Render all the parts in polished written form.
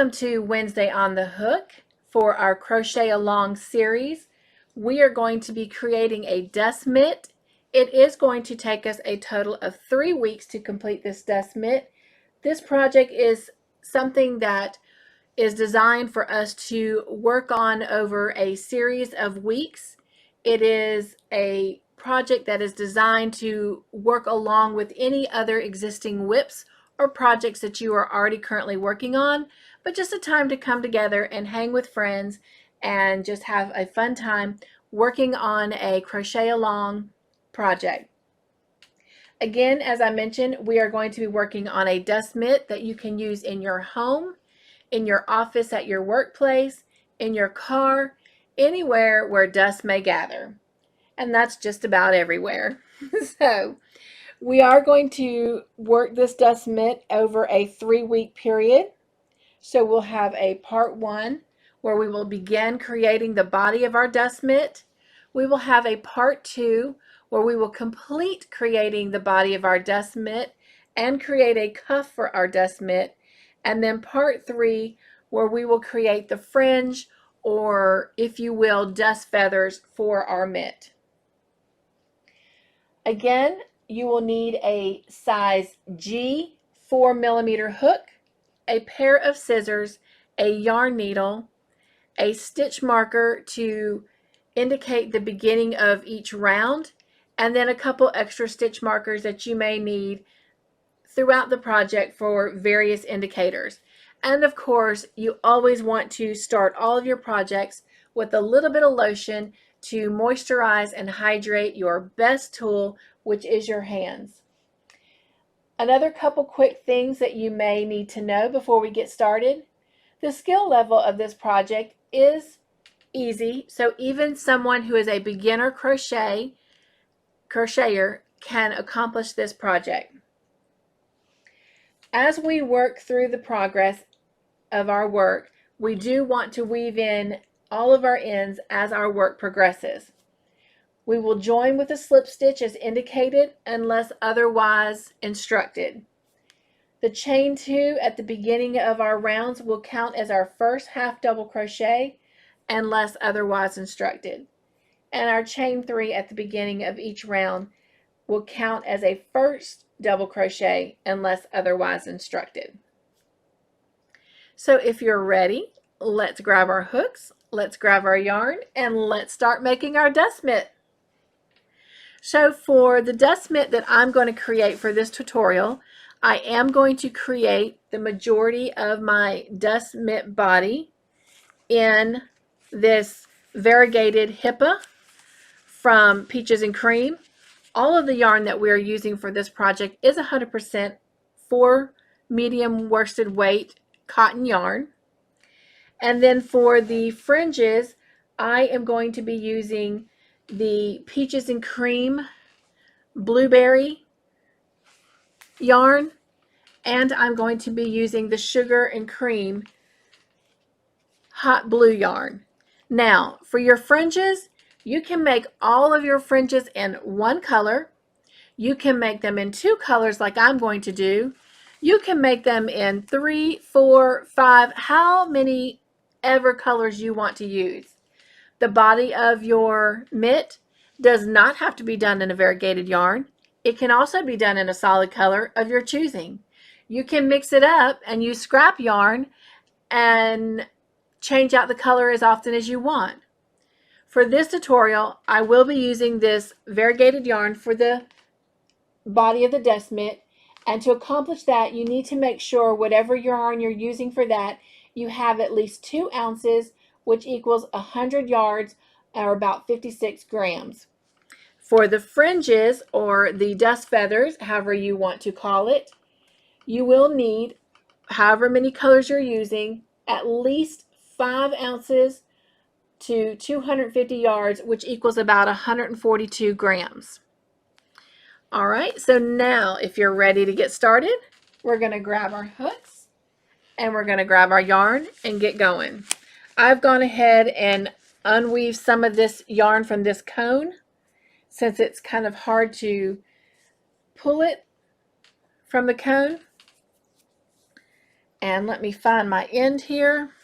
Welcome to Wednesday on the Hook for our Crochet Along series. We are going to be creating a dust mitt. It is going to take us a total of 3 weeks to complete this dust mitt. This project is something that is designed for us to work on over a series of weeks. It is a project that is designed to work along with any other existing whips or projects that you are already currently working on, but just a time to come together and hang with friends and just have a fun time working on a crochet along project. Again, as I mentioned, we are going to be working on a dust mitt that you can use in your home, in your office, at your workplace, in your car, anywhere where dust may gather. And that's just about everywhere. So we are going to work this dust mitt over a 3-week period. So we'll have a part 1 where we will begin creating the body of our dust mitt. We will have a part 2 where we will complete creating the body of our dust mitt and create a cuff for our dust mitt. And then part 3 where we will create the fringe, or if you will, dust feathers for our mitt. Again, you will need a size G 4mm hook, a pair of scissors, a yarn needle, a stitch marker to indicate the beginning of each round, and then a couple extra stitch markers that you may need throughout the project for various indicators. And of course, you always want to start all of your projects with a little bit of lotion to moisturize and hydrate your best tool, which is your hands. Another couple quick things that you may need to know before we get started. The skill level of this project is easy, so even someone who is a beginner crocheter can accomplish this project. As we work through the progress of our work, we do want to weave in all of our ends as our work progresses. We will join with a slip stitch as indicated unless otherwise instructed. The chain 2 at the beginning of our rounds will count as our first half double crochet unless otherwise instructed. And our chain 3 at the beginning of each round will count as a first double crochet unless otherwise instructed. So if you're ready, let's grab our hooks, let's grab our yarn, and let's start making our dust mitt. So for the dust mitt that I'm going to create for this tutorial, I am going to create the majority of my dust mitt body in this variegated HIPAA from Peaches and Cream. All of the yarn that we're using for this project is 100% 4 medium worsted weight cotton yarn. And then for the fringes, I am going to be using the Peaches and Cream blueberry yarn, and I'm going to be using the Sugar and Cream hot blue yarn. Now, for your fringes, you can make all of your fringes in one color. You can make them in 2 colors like I'm going to do. You can make them in 3, 4, 5, how many ever colors you want to use. The body of your mitt does not have to be done in a variegated yarn. It can also be done in a solid color of your choosing. You can mix it up and use scrap yarn and change out the color as often as you want. For this tutorial, I will be using this variegated yarn for the body of the dust mitt, and to accomplish that, you need to make sure whatever yarn you're using for that, you have at least 2 ounces, which equals 100 yards, or about 56 grams. For the fringes, or the dust feathers, however you want to call it, you will need, however many colors you're using, at least 5 ounces to 250 yards, which equals about 142 grams. All right, so now if you're ready to get started, we're going to grab our hooks and we're going to grab our yarn and get going. I've gone ahead and unweaved some of this yarn from this cone since it's kind of hard to pull it from the cone. And let me find my end here.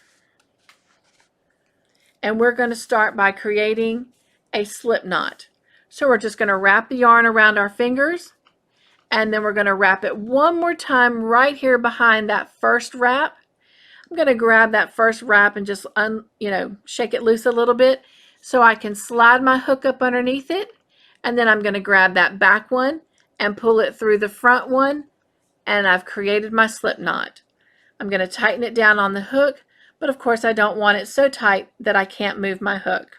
And we're going to start by creating a slip knot. So we're just going to wrap the yarn around our fingers, and then we're going to wrap it one more time right here behind that first wrap. I'm going to grab that first wrap and just shake it loose a little bit so I can slide my hook up underneath it, and then I'm going to grab that back one and pull it through the front one, and I've created my slip knot. I'm going to tighten it down on the hook, but of course I don't want it so tight that I can't move my hook.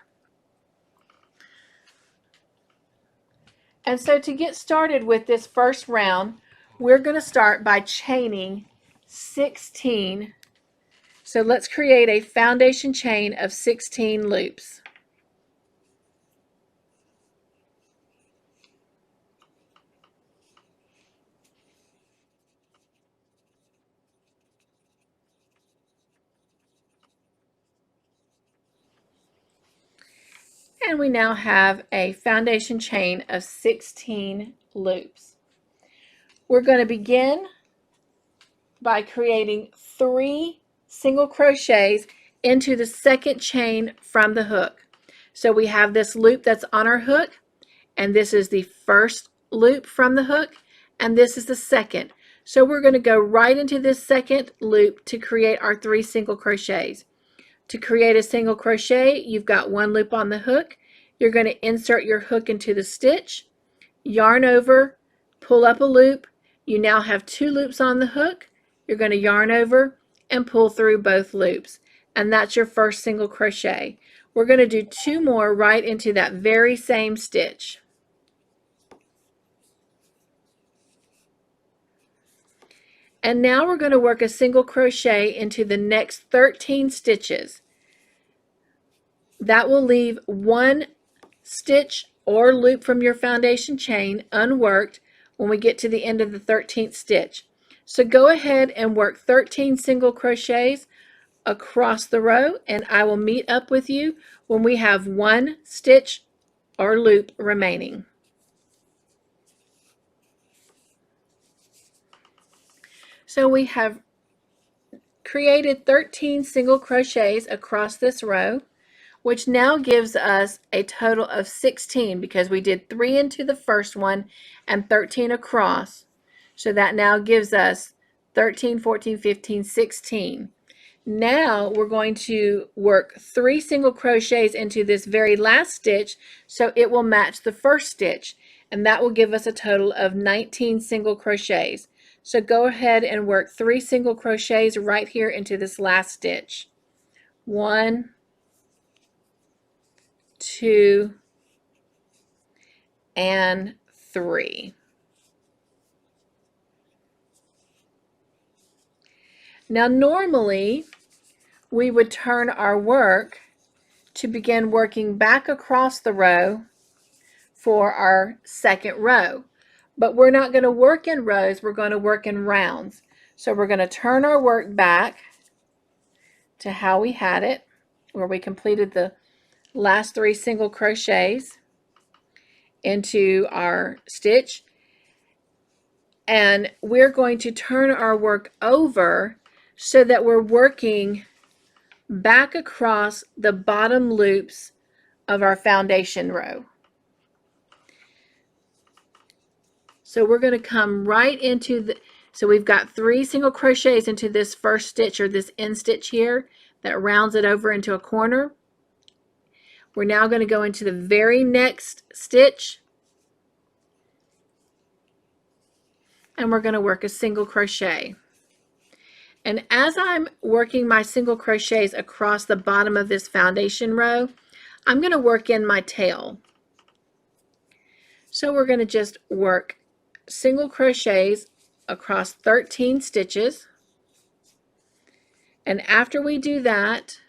And so to get started with this first round, we're going to start by chaining 16. So let's create a foundation chain of 16 loops. And we now have a foundation chain of 16 loops. We're going to begin by creating 3 single crochets into the second chain from the hook. So we have this loop that's on our hook, and this is the first loop from the hook, and this is the second. So we're going to go right into this second loop to create our 3 single crochets. To create a single crochet, you've got 1 loop on the hook. You're going to insert your hook into the stitch, yarn over, pull up a loop. You now have 2 loops on the hook. You're going to yarn over and pull through both loops, and that's your first single crochet. We're going to do 2 more right into that very same stitch. And now we're going to work a single crochet into the next 13 stitches. That will leave 1 stitch or loop from your foundation chain unworked when we get to the end of the 13th stitch. So go ahead and work 13 single crochets across the row, and I will meet up with you when we have 1 stitch or loop remaining. So we have created 13 single crochets across this row, which now gives us a total of 16 because we did 3 into the first one and 13 across. So that now gives us 13, 14, 15, 16. Now we're going to work 3 single crochets into this very last stitch so it will match the first stitch, and that will give us a total of 19 single crochets. So go ahead and work 3 single crochets right here into this last stitch. 1, 2, and 3. Now normally we would turn our work to begin working back across the row for our second row, but we're not going to work in rows, we're going to work in rounds. So we're going to turn our work back to how we had it, where we completed the last 3 single crochets into our stitch, and we're going to turn our work over so that we're working back across the bottom loops of our foundation row. So we're going to come right into the, so we've got 3 single crochets into this first stitch, or this end stitch here that rounds it over into a corner. We're now going to go into the very next stitch, and we're going to work a single crochet. And as I'm working my single crochets across the bottom of this foundation row, I'm going to work in my tail. So we're going to just work single crochets across 13 stitches, and after we do that,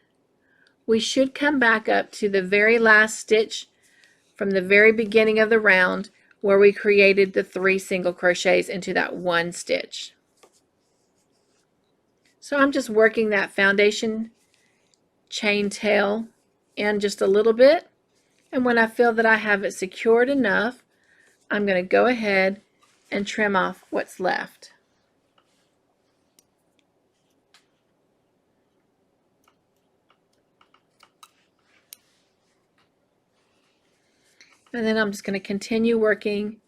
we should come back up to the very last stitch from the very beginning of the round where we created the 3 single crochets into that 1 stitch. So I'm just working that foundation chain tail in just a little bit, and when I feel that I have it secured enough, I'm going to go ahead and trim off what's left. And then I'm just going to continue working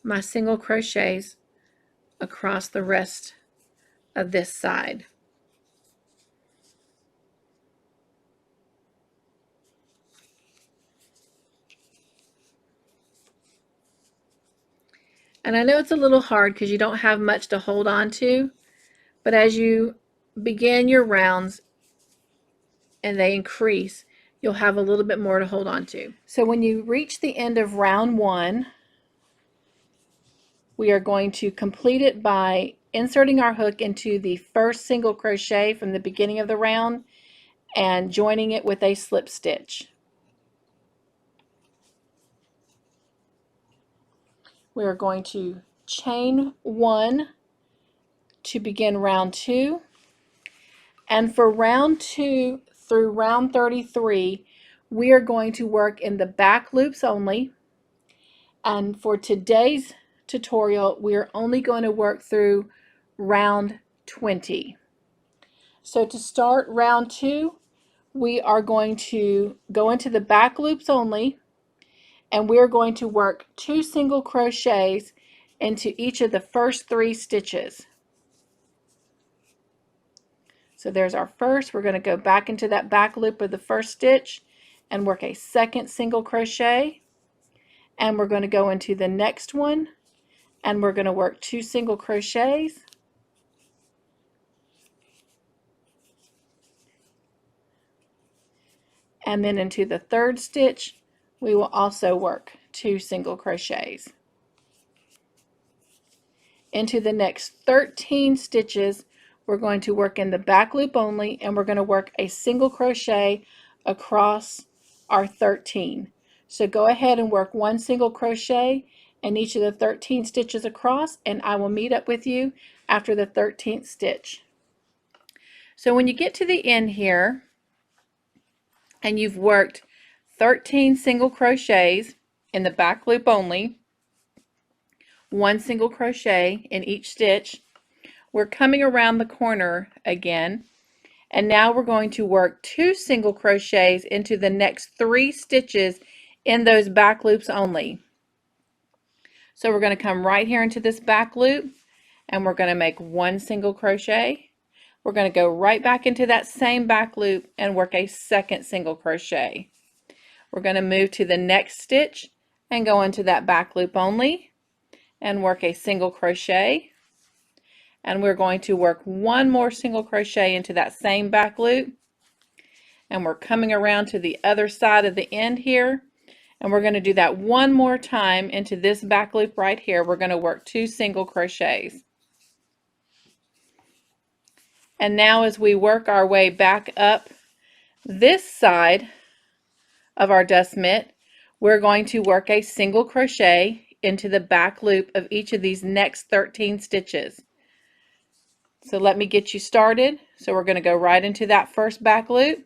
my single crochets across the rest of this side. And I know it's a little hard because you don't have much to hold on to, but as you begin your rounds and they increase, you'll have a little bit more to hold on to. So when you reach the end of round 1, we are going to complete it by inserting our hook into the first single crochet from the beginning of the round and joining it with a slip stitch. We are going to chain 1 to begin round 2, and for round 2 through round 33 we are going to work in the back loops only, and for today's tutorial we are only going to work through round 20. So to start round 2, we are going to go into the back loops only, and we're going to work 2 single crochets into each of the first 3 stitches. So there's our first. We're going to go back into that back loop of the first stitch and work a second single crochet, and we're going to go into the next one and we're going to work 2 single crochets, and then into the third stitch we will also work 2 single crochets. Into the next 13 stitches we're going to work in the back loop only, and we're going to work a single crochet across our 13. So go ahead and work 1 single crochet in each of the 13 stitches across, and I will meet up with you after the 13th stitch. So when you get to the end here and you've worked 13 single crochets in the back loop only, 1 single crochet in each stitch, we're coming around the corner again, and now we're going to work 2 single crochets into the next 3 stitches in those back loops only. So we're going to come right here into this back loop and we're going to make 1 single crochet. We're going to go right back into that same back loop and work a second single crochet. We're going to move to the next stitch and go into that back loop only and work a single crochet, and we're going to work 1 more single crochet into that same back loop, and we're coming around to the other side of the end here, and we're going to do that 1 more time into this back loop right here. We're going to work 2 single crochets. And now as we work our way back up this side of our dust mitt, we're going to work a single crochet into the back loop of each of these next 13 stitches. So let me get you started. So we're going to go right into that first back loop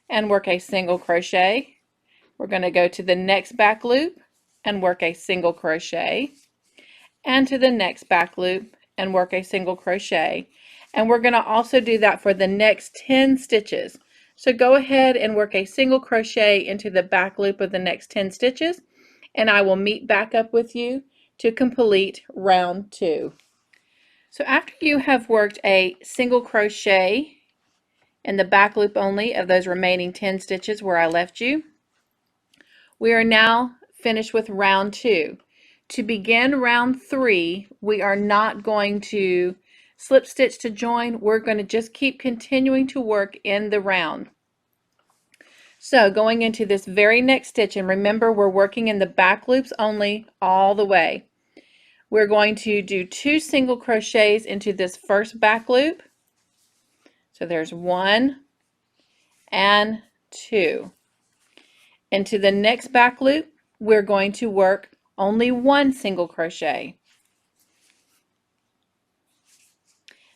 and work a single crochet. We're going to go to the next back loop and work a single crochet, and to the next back loop and work a single crochet. And we're going to also do that for the next 10 stitches. So go ahead and work a single crochet into the back loop of the next 10 stitches, and I will meet back up with you to complete round 2. So after you have worked a single crochet in the back loop only of those remaining 10 stitches where I left you, we are now finished with round 2. To begin round 3, we are not going to slip stitch to join. We're going to just keep continuing to work in the round. So going into this very next stitch, and remember we're working in the back loops only all the way, we're going to do 2 single crochets into this first back loop. So there's 1 and 2. Into the next back loop, we're going to work only 1 single crochet.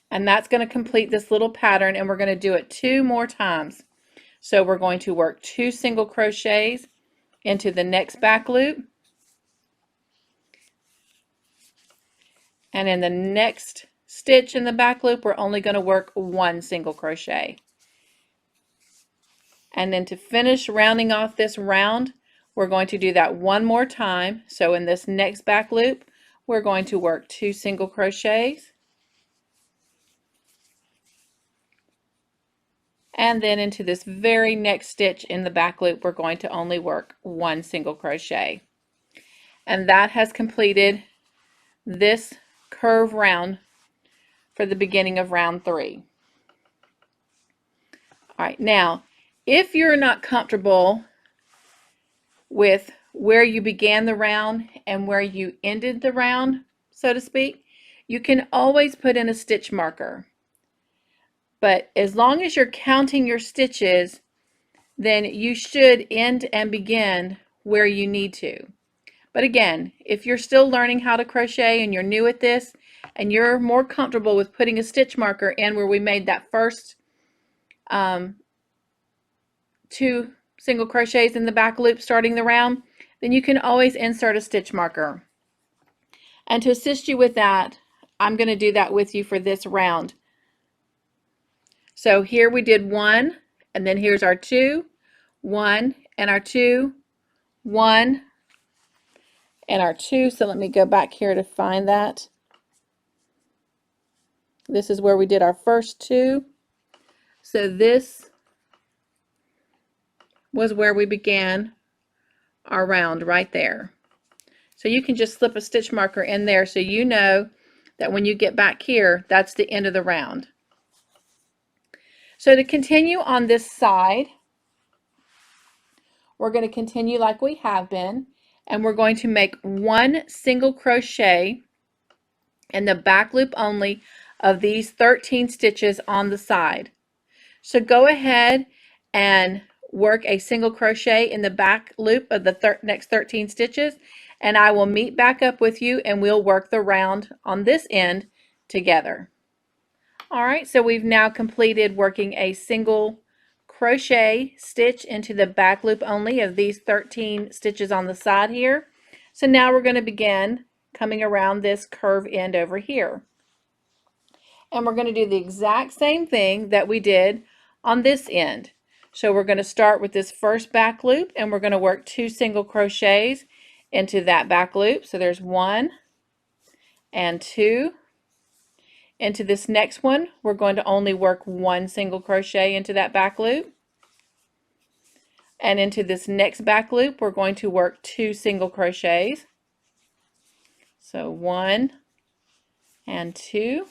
And that's going to complete this little pattern, and we're going to do it 2 more times. So we're going to work 2 single crochets into the next back loop, and in the next stitch in the back loop we're only going to work 1 single crochet. And then to finish rounding off this round, we're going to do that one more time. So in this next back loop, we're going to work 2 single crochets. And then into this very next stitch in the back loop, we're going to only work 1 single crochet. And that has completed this curve round for the beginning of round 3. All right, now, if you're not comfortable with where you began the round and where you ended the round, so to speak, you can always put in a stitch marker. But as long as you're counting your stitches, then you should end and begin where you need to. But again, if you're still learning how to crochet and you're new at this and you're more comfortable with putting a stitch marker in where we made that first 2 single crochets in the back loop starting the round, then you can always insert a stitch marker. And to assist you with that, I'm going to do that with you for this round. So here we did 1, and then here's our 2, 1, and our 2, 1, and our 2. So let me go back here to find that. This is where we did our first 2. So this was where we began our round right there. So you can just slip a stitch marker in there so you know that when you get back here, that's the end of the round. So to continue on this side, we're going to continue like we have been, and we're going to make 1 single crochet in the back loop only of these 13 stitches on the side. So go ahead and work a single crochet in the back loop of the next 13 stitches, and I will meet back up with you and we'll work the round on this end together. Alright, so we've now completed working a single crochet stitch into the back loop only of these 13 stitches on the side here. So now we're going to begin coming around this curve end over here. And we're going to do the exact same thing that we did on this end. So we're going to start with this first back loop and we're going to work 2 single crochets into that back loop. So there's 1 and 2. Into this next one, we're going to only work 1 single crochet into that back loop. And into this next back loop, we're going to work 2 single crochets. So 1 and 2.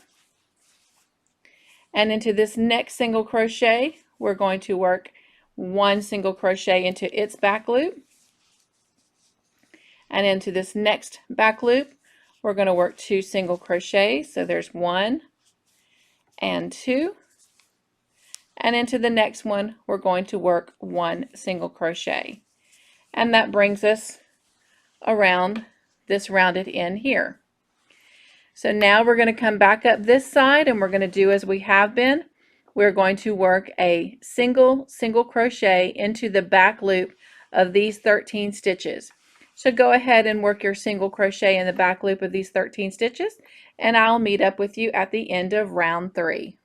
And into this next single crochet, we're going to work 1 single crochet into its back loop. And into this next back loop, we're going to work 2 single crochets. So there's 1 and 2. And into the next one, we're going to work 1 single crochet. And that brings us around this rounded end here. So now we're going to come back up this side and we're going to do as we have been. We're going to work a single crochet into the back loop of these 13 stitches. So go ahead and work your single crochet in the back loop of these 13 stitches, and I'll meet up with you at the end of round 3.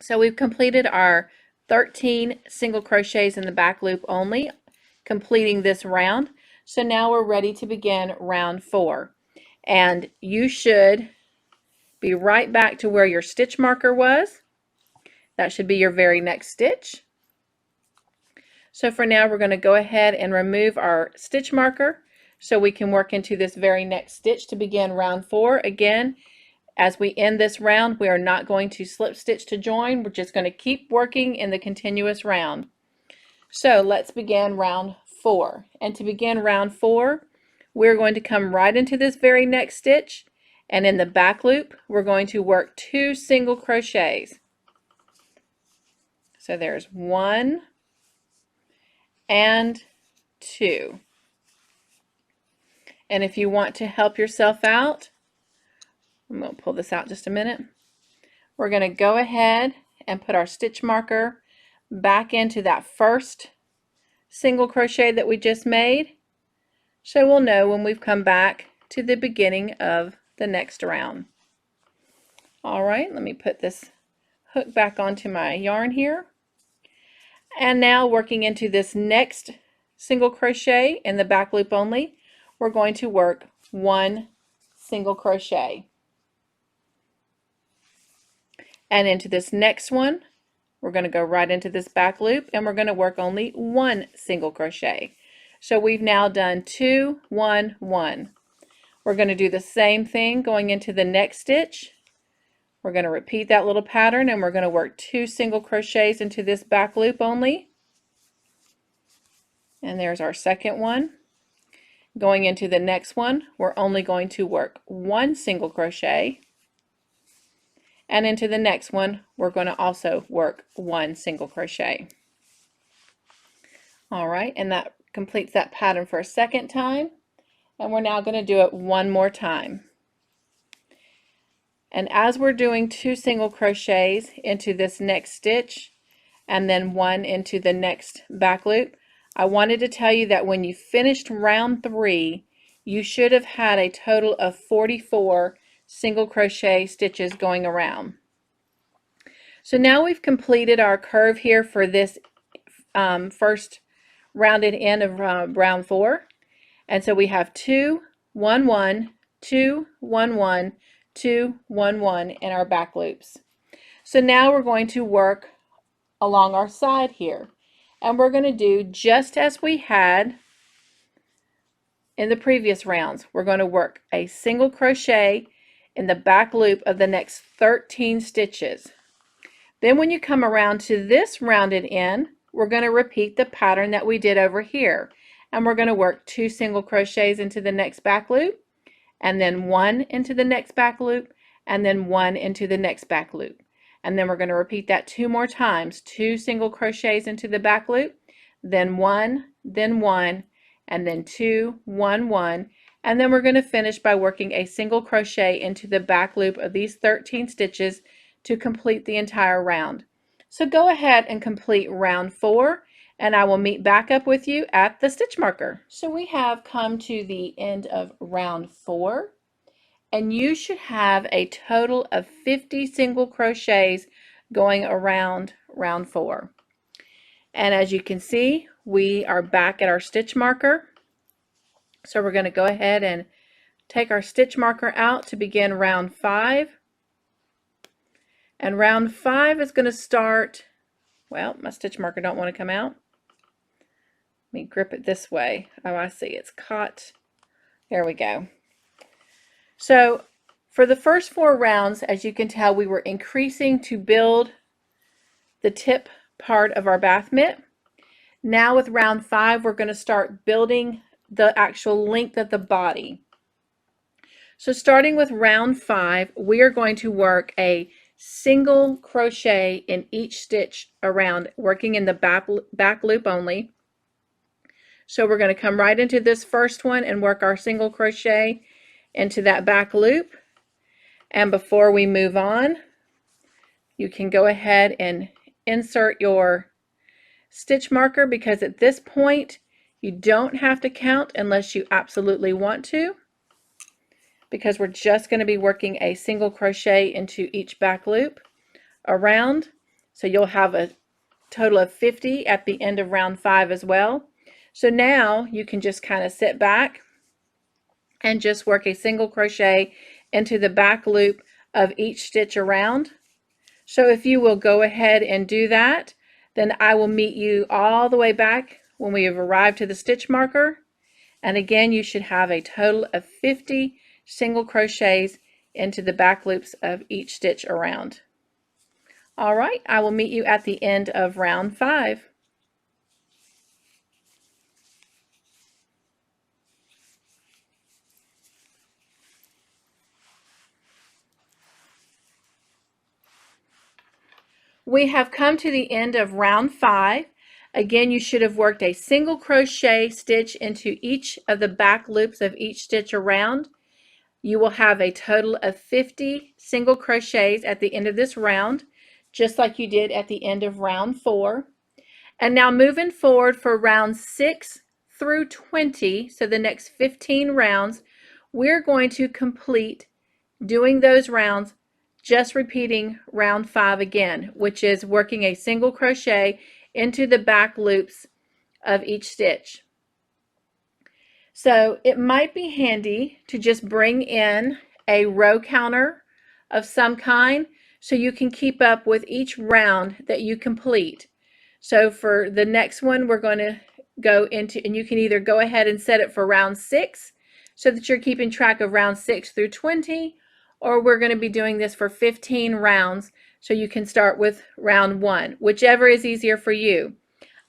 So we've completed our 13 single crochets in the back loop only, completing this round. So now we're ready to begin round 4. And you should be right back to where your stitch marker was. That should be your very next stitch. So for now, we're going to go ahead and remove our stitch marker so we can work into this very next stitch to begin round 4. Again, as we end this round, we are not going to slip stitch to join. We're just going to keep working in the continuous round. So let's begin round 4. And to begin round 4, we're going to come right into this very next stitch, and in the back loop, we're going to work 2 single crochets. So there's 1 and 2. And if you want to help yourself out, I'm going to pull this out just a minute. We're going to go ahead and put our stitch marker back into that first single crochet that we just made, so we'll know when we've come back to the beginning of the next round. Alright, let me put this hook back onto my yarn here. And now working into this next single crochet in the back loop only, we're going to work 1 single crochet. And into this next one, we're going to go right into this back loop and we're going to work only 1 single crochet. So we've now done 2, 1, 1. We're going to do the same thing going into the next stitch. We're going to repeat that little pattern and we're going to work 2 single crochets into this back loop only. And there's our second one. Going into the next one, we're only going to work 1 single crochet. And into the next one, we're going to also work 1 single crochet. All right, and that completes that pattern for a second time. And we're now going to do it one more time. And as we're doing 2 single crochets into this next stitch and then 1 into the next back loop, I wanted to tell you that when you finished round 3, you should have had a total of 44 single crochet stitches going around. So now we've completed our curve here for this first rounded end of round 4. And so we have 2, 1, 1, 2, 1, 1, 2, 1, 1 in our back loops. So now we're going to work along our side here. And we're going to do just as we had in the previous rounds. We're going to work a single crochet in the back loop of the next 13 stitches. Then when you come around to this rounded end, we're going to repeat the pattern that we did over here. And we're going to work 2 single crochets into the next back loop, and then 1 into the next back loop, and then 1 into the next back loop. And then we're going to repeat that 2 more times. 2 single crochets into the back loop, then 1, and then 2, 1, 1. And then we're going to finish by working a single crochet into the back loop of these 13 stitches to complete the entire round. So go ahead and complete round 4, and I will meet back up with you at the stitch marker. So we have come to the end of round 4. And you should have a total of 50 single crochets going around round 4. And as you can see, we are back at our stitch marker. So we're going to go ahead and take our stitch marker out to begin round 5. And round 5 is going to start, well, my stitch marker don't want to come out. Let me grip it this way. Oh, I see, it's caught. There we go. So for the first 4 rounds, as you can tell, we were increasing to build the tip part of our bath mitt. Now with round 5, we're going to start building the actual length of the body. So starting with round 5, we are going to work a single crochet in each stitch around, working in the back loop only. So we're going to come right into this first one and work our single crochet into that back loop. And before we move on, you can go ahead and insert your stitch marker, because at this point you don't have to count unless you absolutely want to, because we're just going to be working a single crochet into each back loop around. So you'll have a total of 50 at the end of round 5 as well. So now you can just kind of sit back and just work a single crochet into the back loop of each stitch around. So if you will go ahead and do that, then I will meet you all the way back when we have arrived to the stitch marker. And again, you should have a total of 50 single crochets into the back loops of each stitch around. All right, I will meet you at the end of round 5. We have come to the end of round 5. Again, you should have worked a single crochet stitch into each of the back loops of each stitch around. You will have a total of 50 single crochets at the end of this round, just like you did at the end of round 4. And now moving forward for rounds 6 through 20, so the next 15 rounds, we're going to complete doing those rounds, just repeating round 5 again, which is working a single crochet into the back loops of each stitch. So it might be handy to just bring in a row counter of some kind so you can keep up with each round that you complete. So for the next one, we're going to go into, and you can either go ahead and set it for round 6 so that you're keeping track of round 6 through 20, or we're going to be doing this for 15 rounds so you can start with round 1, whichever is easier for you.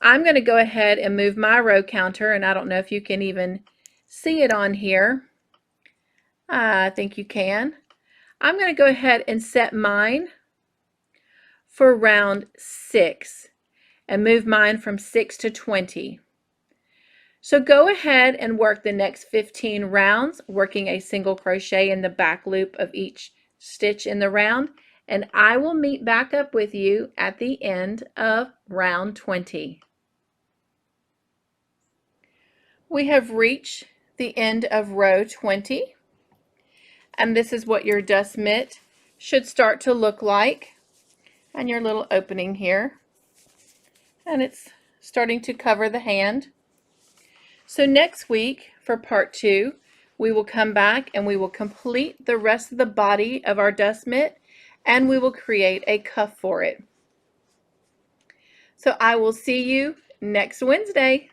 I'm going to go ahead and move my row counter, and I don't know if you can even see it on here. I think you can. I'm going to go ahead and set mine for round 6 and move mine from 6 to 20. So go ahead and work the next 15 rounds, working a single crochet in the back loop of each stitch in the round, and I will meet back up with you at the end of round 20. We have reached the end of row 20, and this is what your dust mitt should start to look like, and your little opening here, and it's starting to cover the hand. So next week for part 2, we will come back and we will complete the rest of the body of our dust mitt, and we will create a cuff for it. So I will see you next Wednesday.